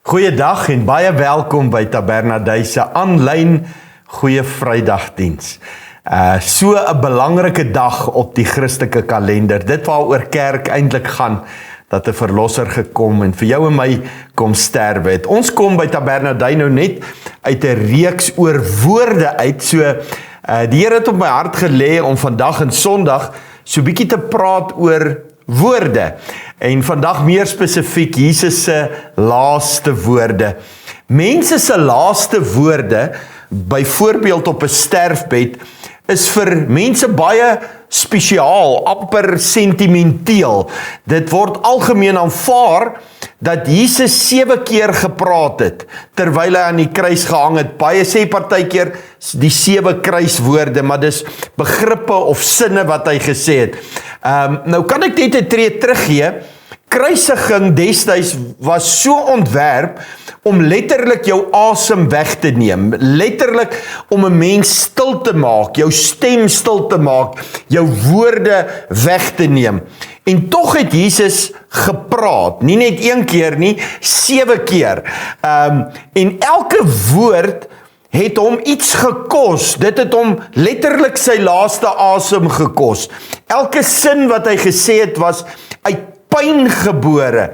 Goeiedag en baie welkom by Tabernaduis se aanlyn Goeie Vrydagdiens. So 'n belangrike dag op die Christelike kalender. Dit waaroor kerk eintlik gaan, dat 'n verlosser gekom en vir jou en my kom sterwe het. Ons kom by Tabernaduis nou net uit 'n reeks oor woorde uit. So die Here het op my hart gelê om vandag en Sondag so bietjie te praat oor woorde. En vandag meer spesifiek Jesus se laaste woorde. Mense se laaste woorde, byvoorbeeld op 'n sterfbed, is vir mense baie spesiaal, amper sentimenteel. Dit word algemeen aanvaar dat Jesus 7 keer gepraat het terwyl hy aan die kruis gehang het. Baie sê partykeer die 7 kruiswoorde, maar dis begrippe of sinne wat hy gesê het. Nou kan ek net 'n tree teruggee. Kruisiging destyds was so ontwerp om letterlik jou asem weg te neem, letterlik om 'n mens stil te maak, jou stem stil te maak, jou woorde weg te neem. En tog het Jesus gepraat, nie net 1 keer nie, 7 keer. En elke woord het hom iets gekos. Dit het hom letterlik sy laaste asem gekos. Elke sin wat hy gesê het was uit pyn gebore.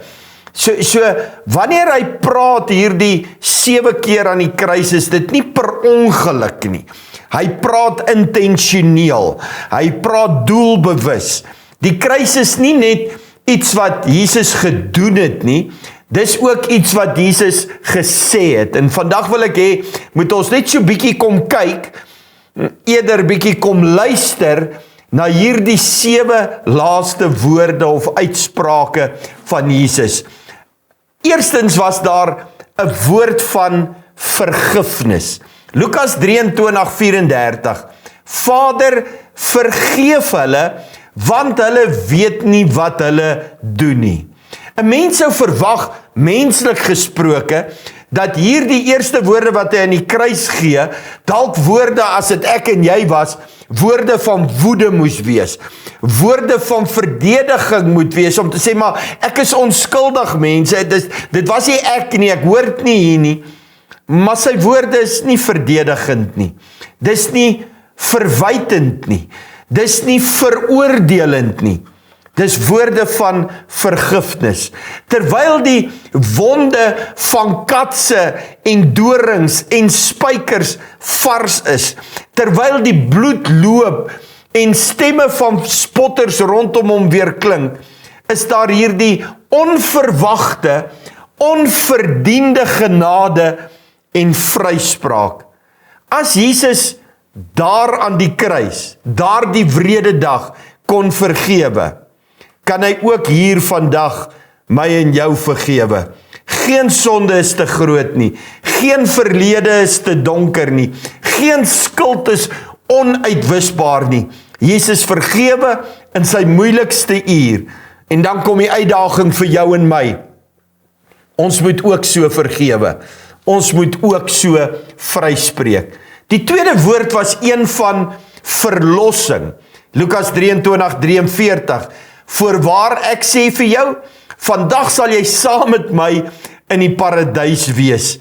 So wanneer hy praat hierdie 7 keer aan die kruis, is dit nie per ongeluk nie. Hy praat intentioneel. Hy praat doelbewus. Die kruis is nie net iets wat Jesus gedoen het nie, dis ook iets wat Jesus gesê het. En vandag wil ek hê, moet ons net so bietjie kom kyk, eerder bietjie kom luister na hierdie 7 laaste woorde of uitsprake van Jesus. Eerstens was daar 'n woord van vergifnis. Lukas 23:34. Vader, vergeef hulle, want hulle weet nie wat hulle doen nie. 'n Mens sou verwag, menslik gesproke, dat hierdie eerste woorde wat hy aan die kruis gee, dalk woorde as dit ek en jy was, woorde van woede moes wees, woorde van verdediging moet wees, om te sê, maar ek is onskuldig mense, dit was nie ek nie, ek hoort nie hier nie, maar sy woorde is nie verdedigend nie, dis nie verwytend nie, dis nie veroordelend nie, dis woorde van vergifnis. Terwyl die wonde van katse en dorings en spykers vars is, terwyl die bloed loop en stemme van spotters rondom hom weer klink, is daar hierdie onverwagte, onverdiende genade en vryspraak. As Jesus daar aan die kruis, daar die wrede dag kon vergewe, kan hy ook hier vandag my en jou vergewe. Geen sonde is te groot nie, geen verlede is te donker nie, geen skuld is onuitwisbaar nie. Jesus vergewe in sy moeilikste uur, en dan kom die uitdaging vir jou en my. Ons moet ook so vergewe, ons moet ook so vryspreek. Die tweede woord was een van verlossing. Lukas 23:43. Voorwaar ek sê vir jou, vandag sal jy saam met my in die paradys wees.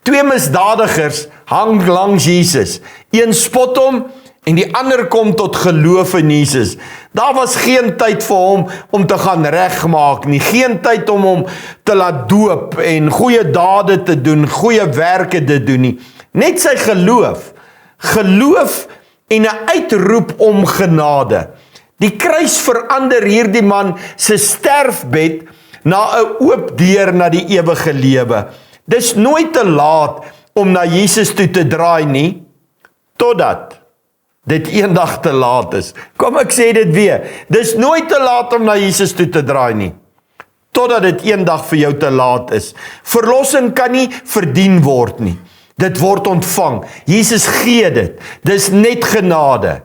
2 misdadigers hang langs Jesus. Een spot hom en die ander kom tot geloof in Jesus. Daar was geen tyd vir hom om te gaan regmaak nie. Geen tyd om hom te laat doop en goeie dade te doen, goeie werke te doen nie. Net sy geloof. Geloof en 'n uitroep om genade. Die kruis verander hierdie man se sterfbed na 'n oop deur na die ewige lewe. Dis nooit te laat om na Jesus toe te draai nie, totdat dit eendag te laat is. Kom ek sê dit weer, dis nooit te laat om na Jesus toe te draai nie, totdat dit eendag vir jou te laat is. Verlossing kan nie verdien word nie, dit word ontvang. Jesus gee dit, dis net genade.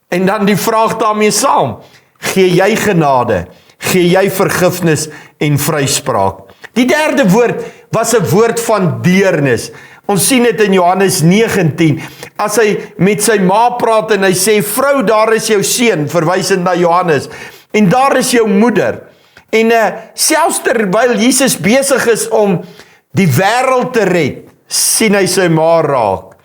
En dan die vraag daarmee saam, gee jy genade, gee jy vergifnis en vryspraak? Die derde woord was 'n woord van deernis. Ons sien dit in Johannes 19, as hy met sy ma praat en hy sê, vrou, daar is jou seun, verwysend na Johannes, en daar is jou moeder. En selfs terwyl Jesus besig is om die wêreld te red, sien hy sy ma raak.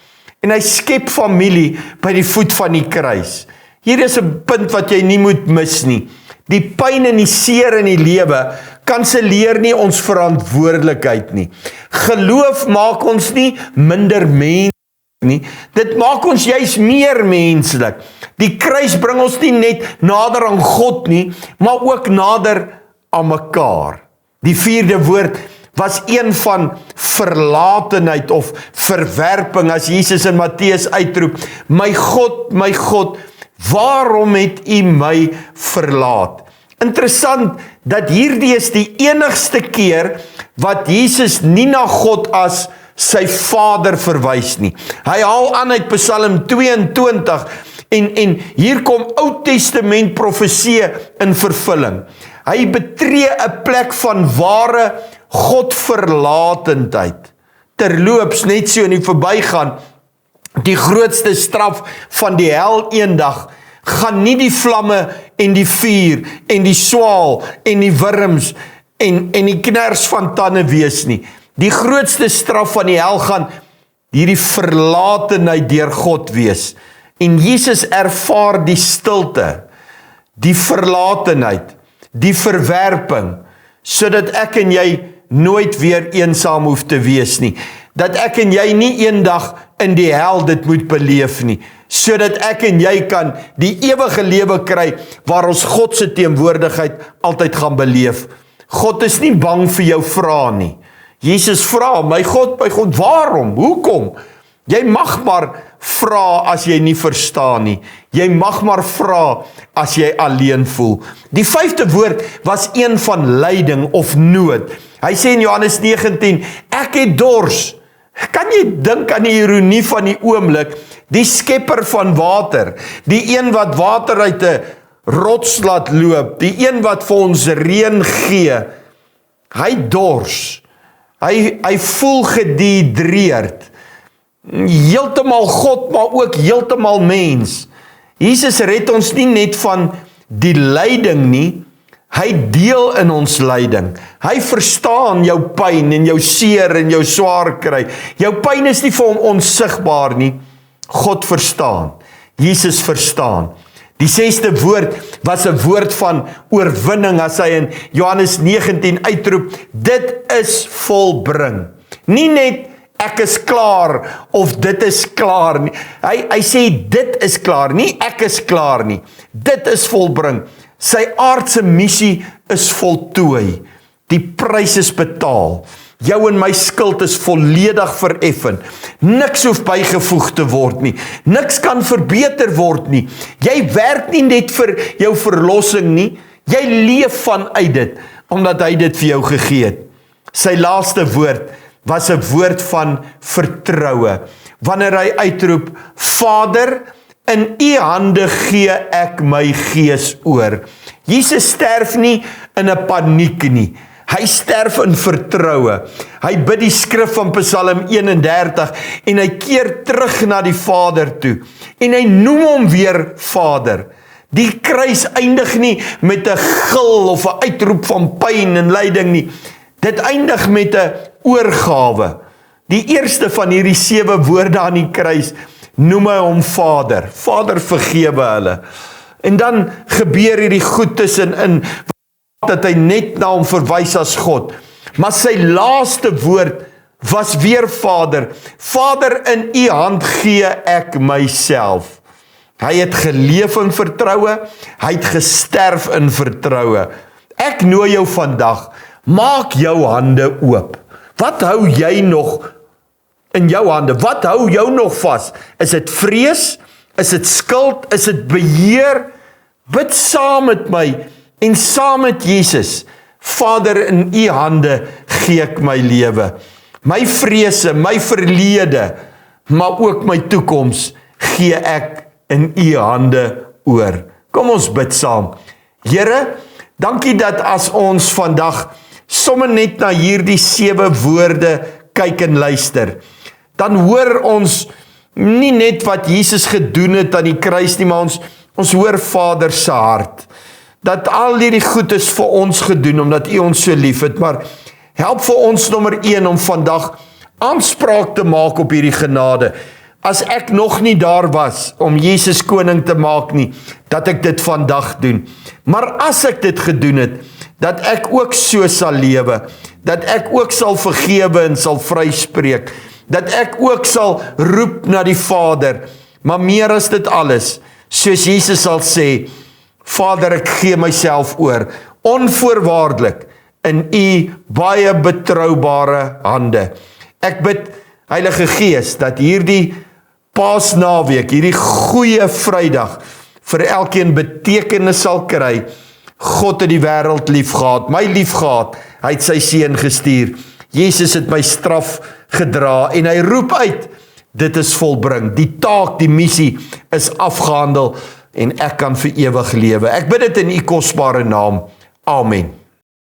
En hy skep familie by die voet van die kruis. Hier is 'n punt wat jy nie moet mis nie. Die pyn en die seer in die lewe kanselleer nie ons verantwoordelikheid nie. Geloof maak ons nie minder mens nie. Dit maak ons juis meer menslik. Die kruis bring ons nie net nader aan God nie, maar ook nader aan mekaar. Die 4de woord was een van verlatenheid of verwerping, as Jesus in Matteus uitroep, my God, waarom het U my verlaat? Interessant dat hierdie is die enigste keer wat Jesus nie na God as sy Vader verwys nie. Hy haal aan uit Psalm 22 en hier kom Ou Testament profeseë in vervulling. Hy betree 'n plek van ware Godverlatendheid. Terloops, net so in die verbygaan, die grootste straf van die hel eendag gaan nie die vlamme en die vuur en die swaal en die wurms en die kners van tande wees nie. Die grootste straf van die hel gaan hierdie verlatenheid deur God wees. En Jesus ervaar die stilte, die verlatenheid, die verwerping, sodat ek en jy nooit weer eensaam hoef te wees nie. Dat ek en jy nie eendag in die hel dit moet beleef nie. Sodat ek en jy kan die ewige lewe kry, waar ons God se teenwoordigheid altyd gaan beleef. God is nie bang vir jou vrae nie. Jesus vra, my God, waarom? Hoekom? Jy mag maar vra as jy nie verstaan nie. Jy mag maar vra as jy alleen voel. Die 5de woord was een van lyding of nood. Hy sê in Johannes 19, ek het dors. Kan jy dink aan die ironie van die oomblik? Die skepper van water, die een wat water uit 'n rots laat loop, die een wat vir ons reën gee, hy dors. Hy voel gedehidreerd. Heeltemal God, maar ook heeltemal mens. Jesus red ons nie net van die lyding nie, hy deel in ons lyding. Hy verstaan jou pyn en jou seer en jou swaar kry. Jou pyn is nie vir hom onsigbaar nie. God verstaan. Jesus verstaan. Die 6de woord was 'n woord van oorwinning, as hy in Johannes 19 uitroep, dit is volbring. Nie net ek is klaar of dit is klaar nie. Hy sê dit is klaar, nie ek is klaar nie. Dit is volbring. Sy aardse missie is voltooi. Die prys is betaal. Jou en my skuld is volledig vereffen. Niks hoef bygevoeg te word nie. Niks kan verbeter word nie. Jy werk nie net vir jou verlossing nie. Jy leef vanuit dit, omdat hy dit vir jou gegee het. Sy laaste woord was 'n woord van vertroue. Wanneer hy uitroep, Vader, in U hande gee ek my gees oor. Jesus sterf nie in 'n paniek nie. Hy sterf in vertroue. Hy bid die skrif van Psalm 31 en hy keer terug na die Vader toe. En hy noem hom weer Vader. Die kruis eindig nie met 'n gil of 'n uitroep van pyn en lyding nie. Dit eindig met 'n oorgawe. Die eerste van hierdie 7 woorde aan die kruis noem hy hom Vader. Vader, vergewe hulle. En dan gebeur hierdie goed tussenin, dat hy net na hom verwys as God. Maar sy laaste woord was weer Vader. Vader, in U hand gee ek myself. Hy het geleef in vertroue, hy het gesterf in vertroue. Ek nooi jou vandag, maak jou hande oop. Wat hou jy nog in jou hande? Wat hou jou nog vas? Is dit vrees? Is dit skuld? Is dit beheer? Bid saam met my en saam met Jesus. Vader, in U hande gee ek my lewe. My vrese, my verlede, maar ook my toekoms gee ek in U hande oor. Kom ons bid saam. Here, dankie dat as ons vandag sommer net na hierdie 7 woorde kyk en luister, dan hoor ons nie net wat Jesus gedoen het aan die kruis nie, maar ons hoor Vader se hart. Dat al hierdie goed is vir ons gedoen, omdat U ons so lief het, maar Help vir ons nommer 1 om vandag aanspraak te maak op hierdie genade. As ek nog nie daar was om Jesus koning te maak nie, dat ek dit vandag doen. Maar as ek dit gedoen het, dat ek ook so sal lewe, dat ek ook sal vergewe en sal vryspreek, dat ek ook sal roep na die Vader, maar meer as dit alles, soos Jesus sal sê, Vader, ek gee myself oor, onvoorwaardelik, in u baie betroubare hande. Ek bid, Heilige Gees, dat hierdie Paasnaweek, hierdie goeie Vrydag, vir elkeen betekenis sal kry. God het die wêreld lief gehad, my lief gehad, hy het sy seun gestuur. Jesus het my straf gedra, en hy roep uit, dit is volbring, die taak, die missie is afgehandel, en ek kan vir ewig lewe. Ek bid dit in u kosbare naam. Amen.